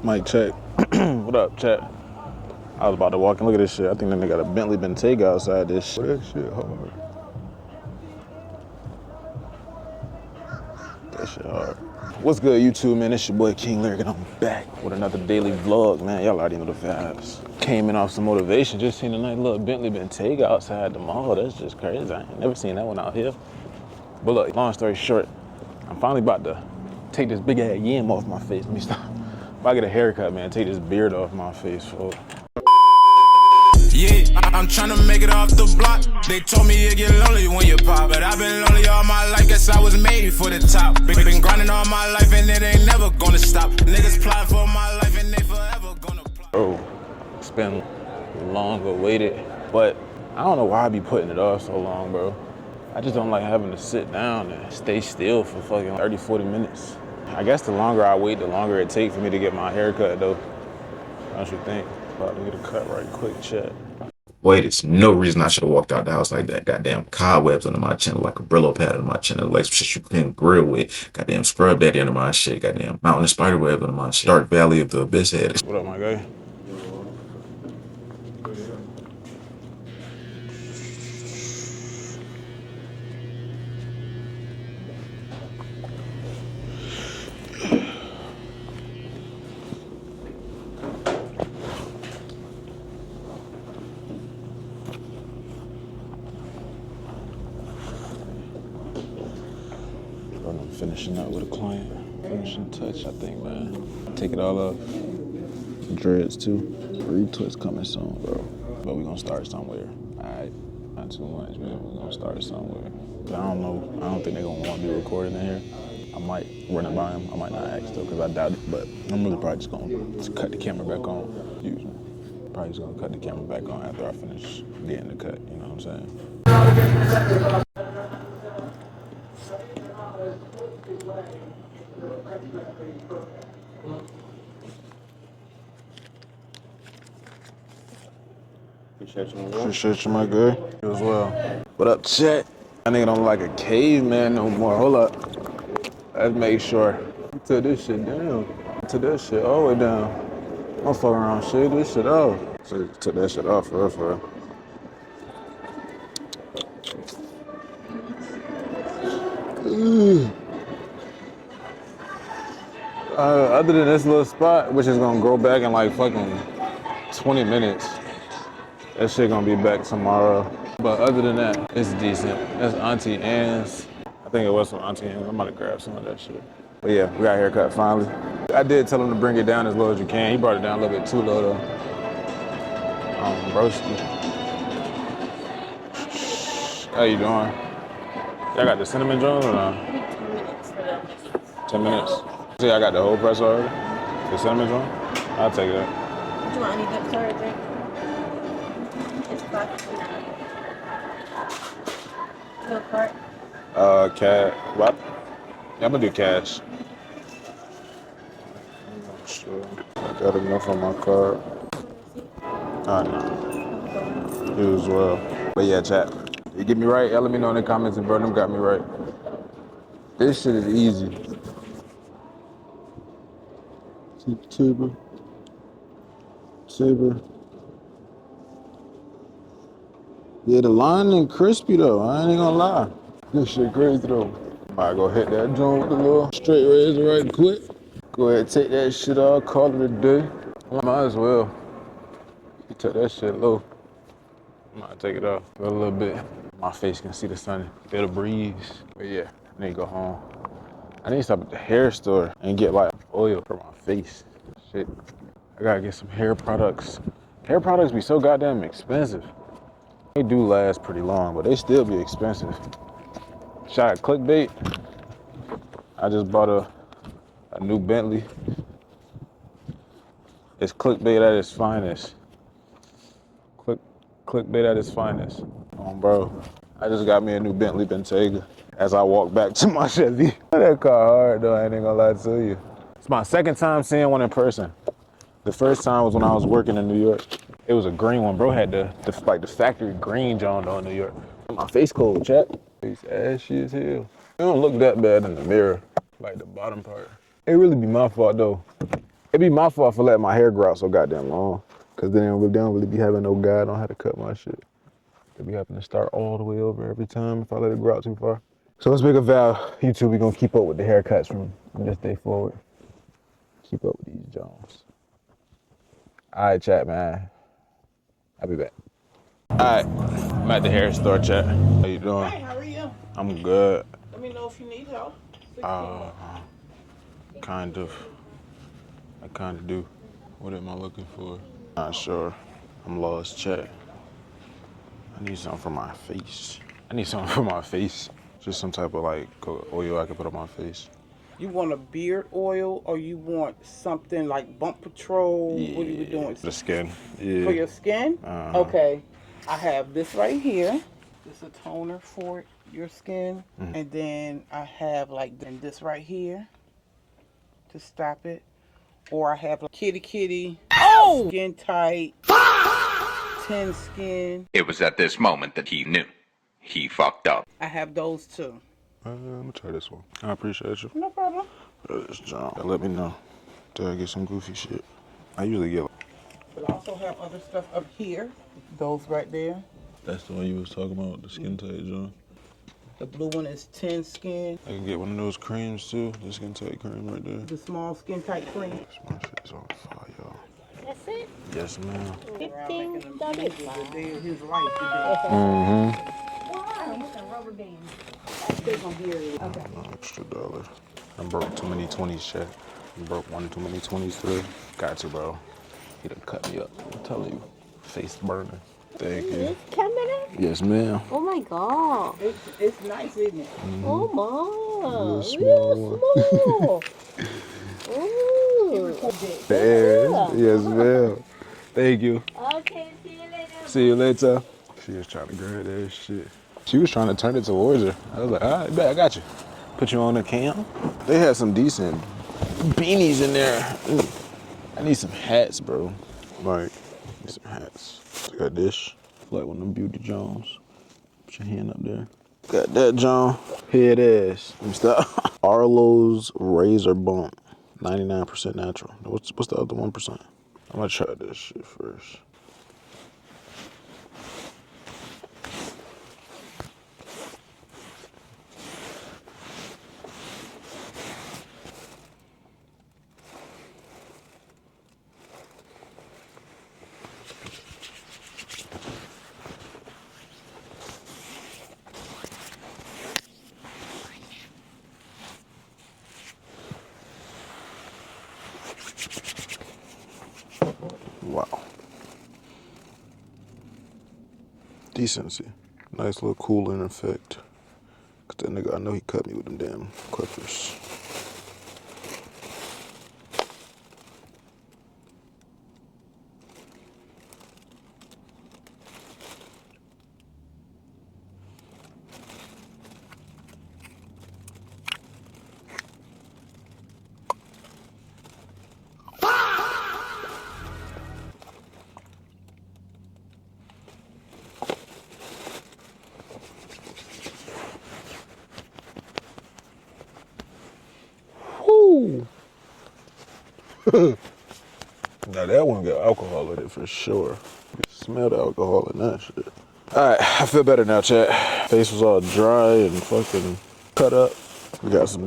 Mic check. What up, chat? I was about to walk in. Look at this shit. I think they got a Bentley Bentayga outside this shit. That shit hard. That shit hard. What's good, YouTube, man? It's your boy King Lyric, and I'm back with another daily vlog, man. Y'all already know the vibes. Came in off some motivation. Just seen a nice little Bentley Bentayga outside the mall. That's just crazy. I ain't never seen that one out here. But look, long story short, I'm finally about to take this big ass yam off my face. Let me stop. If I get a haircut, man, take this beard off my face, folks. Yeah, I'm trying to make it off the block. They told me you get lonely when you pop, but I've been lonely all my life. Guess I was made for the top. Been grinding all my life and it ain't never gonna stop. Niggas plotting for my life and they forever gonna plot. Bro, it's been long awaited, but I don't know why I be putting it off so long, bro. I just don't like having to sit down and stay still for fucking 30, 40 minutes. I guess the longer I wait, the longer it takes for me to get my hair cut, though. Don't you think? About to get a cut right quick, chat. Boy, there's no reason I should have walked out the house like that. Goddamn cobwebs under my chin, like a Brillo pad under my chin, like shit you can grill with. Goddamn scrub daddy under my shit. Goddamn mountain of spider web under my shit. Dark valley of the abyss head. What up, my guy? I'm finishing up with a client. Finishing touch, I think, man. Take it all off. Dreads, too. Retwist coming soon, bro. But we gonna start somewhere, all right? Not too much, man. We gonna start somewhere. But I don't know. I don't think they're gonna want to be recording in here. I might run it by them. I might not ask, though, because I doubt it. But I'm really probably just gonna cut the camera back on. Excuse me. Probably just gonna cut the camera back on after I finish getting the cut, you know what I'm saying? Appreciate you, my guy. You as well. What up, chat? That nigga don't look like a caveman no more. Hold up. Let's make sure. Took this shit down. Took that shit all the way down. I'm fucking around, shit. This shit off. So took that shit off for real, for real. Other than this little spot, which is gonna grow back in like fucking 20 minutes, that shit gonna be back tomorrow. But other than that, it's decent. That's Auntie Anne's. I think it was from Auntie Anne's. I'm gonna grab some of that shit. But yeah, we got a haircut finally. I did tell him to bring it down as low as you can. He brought it down a little bit too low though. Broski. How you doing? Y'all got the cinnamon joint or no? 10 minutes. See, I got the whole press already. The cinnamon joint. I'll take that. Do you want any dips or a drink? It's $5. No cart? Cash. What? Yeah, I'm gonna do cash. I'm not sure. I got enough on my card. No. You as well. But yeah, chat. You get me right? Y'all let me know in the comments and bro, them got me right. This shit is easy. Saber. Yeah, the line ain't crispy though. I ain't gonna lie. This shit crazy though. Alright, go hit that joint with the little straight razor right quick. Go ahead, take that shit off, call it a day. Might as well. You took that shit low. I might take it off for a little bit. My face can see the sun, feel the breeze. But yeah, I need to go home. I need to stop at the hair store and get like oil for my face. Shit, I gotta get some hair products. Hair products be so goddamn expensive. They do last pretty long, but they still be expensive. Shot at Clickbait. I just bought a new Bentley. It's Clickbait at its finest. Clickbait at its finest. Bro, I just got me a new Bentley Bentayga as I walk back to my Chevy. That car hard though, I ain't gonna lie to you. It's my second time seeing one in person. The first time was when I was working in New York. It was a green one. Bro had the factory green John Doe in New York. My face cold, chat. Face ashy as hell. It don't look that bad in the mirror, like the bottom part. It really be my fault though. It be my fault for letting my hair grow out so goddamn long. Cause then they don't really be having no guide on how to cut my shit. They be having to start all the way over every time if I let it grow out too far. So let's make a vow. You two, we gonna keep up with the haircuts from this day forward. Keep up with these Jones. All right, chat, man. I'll be back. All right, I'm at the hair store, chat. How you doing? Hey, how are you? I'm good. Let me know if you need help. Kind of. I kind of do. What am I looking for? Not sure. I'm lost, chat. I need something for my face. Just some type of like oil I can put on my face. You want a beard oil or you want something like Bump Patrol? Yeah, what are you doing? the skin. Yeah. For your skin? Okay. I have this right here. This is a toner for your skin. And then I have like this right here to stop it. Or I have like kitty. Oh! Skin tight. 10 skin. It was at this moment that he knew. He fucked up. I have those too. I'm gonna try this one. I appreciate you. No problem. This John. Let me know. Till I get some goofy shit. I usually get. But I also have other stuff up here. Those right there. That's the one you was talking about, the skin tight John. The blue one is 10 skin. I can get one of those creams too. The skin tight cream right there. The small skin tight cream. My shit's on fire, y'all. That's it? Yes, ma'am. $15. The day of his life today. Wow, with a rubber band. Okay. Extra dollar. I broke too many 20s, chat. I broke one too many 20s today. Got to, bro. He done cut me up. I'm telling you. Face burning. Thank you. This camera? Yes, ma'am. Oh my god. It's nice, isn't it? Oh my. Real small Real small. Ooh. Yes, yes, ma'am. Thank you. Okay, see you later. See you later. She was trying to grab that shit. She was trying to turn it towards her. I was like, all right, bet, I got you. Put you on the cam. They had some decent beanies in there. I need some hats, bro. Like, I need some hats. Got this. Like one of them Beauty Jones. Put your hand up there. Got that, John. Here it is. Let me stop. Arlo's Razor Bump. 99% natural. What's the other 1%? I'm gonna try this shit first. Wow. Decency. Nice little cooling effect. Cause that nigga, I know he cut me with them damn clippers. Now that one got alcohol in it for sure. You can smell the alcohol in that shit. Alright, I feel better now, chat. Face was all dry and fucking cut up. We got some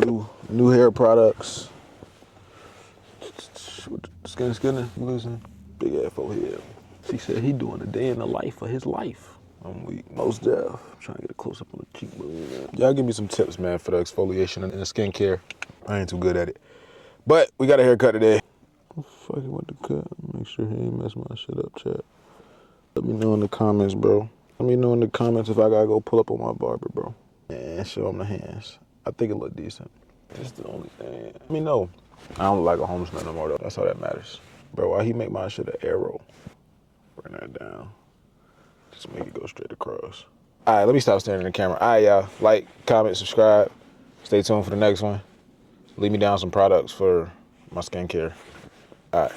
new hair products. Skinner, listen. Big ass forehead. She said he doing a day in the life of his life. I'm weak. Most deaf. I'm trying to get a close up on the cheekbone. Man. Y'all give me some tips, man, for the exfoliation and the skincare. I ain't too good at it. But we got a haircut today. I'm fucking with the cut. Make sure he ain't mess my shit up, chat. Let me know in the comments, bro. Let me know in the comments if I gotta go pull up on my barber, bro. And show him the hands. I think it look decent. That's the only thing. Let me know. I don't look like a homeless man no more, though. That's all that matters. Bro, why he make my shit an arrow? Bring that down. Just make it go straight across. All right, let me stop staring at the camera. All right, y'all. Like, comment, subscribe. Stay tuned for the next one. Leave me down some products for my skincare. All right.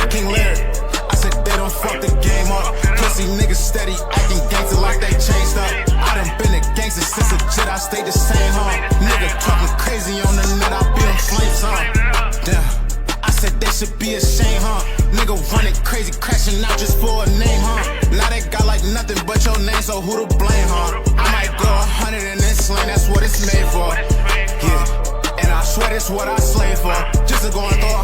King Larry, I said they don't fuck the game up. Pussy niggas steady acting gangster like they changed up. I done been a gangster since a jet, I stayed the same, huh? Nigga talking crazy on the net, I be them flames, huh? Damn. I said they should be ashamed, huh? Nigga running crazy, crashing out just for a name, huh? Now they got like nothing but your name, so who to blame, huh? I might go 100 in this lane, that's what it's made for. Yeah, and I swear that's what I slave for. Just to go and throw 100.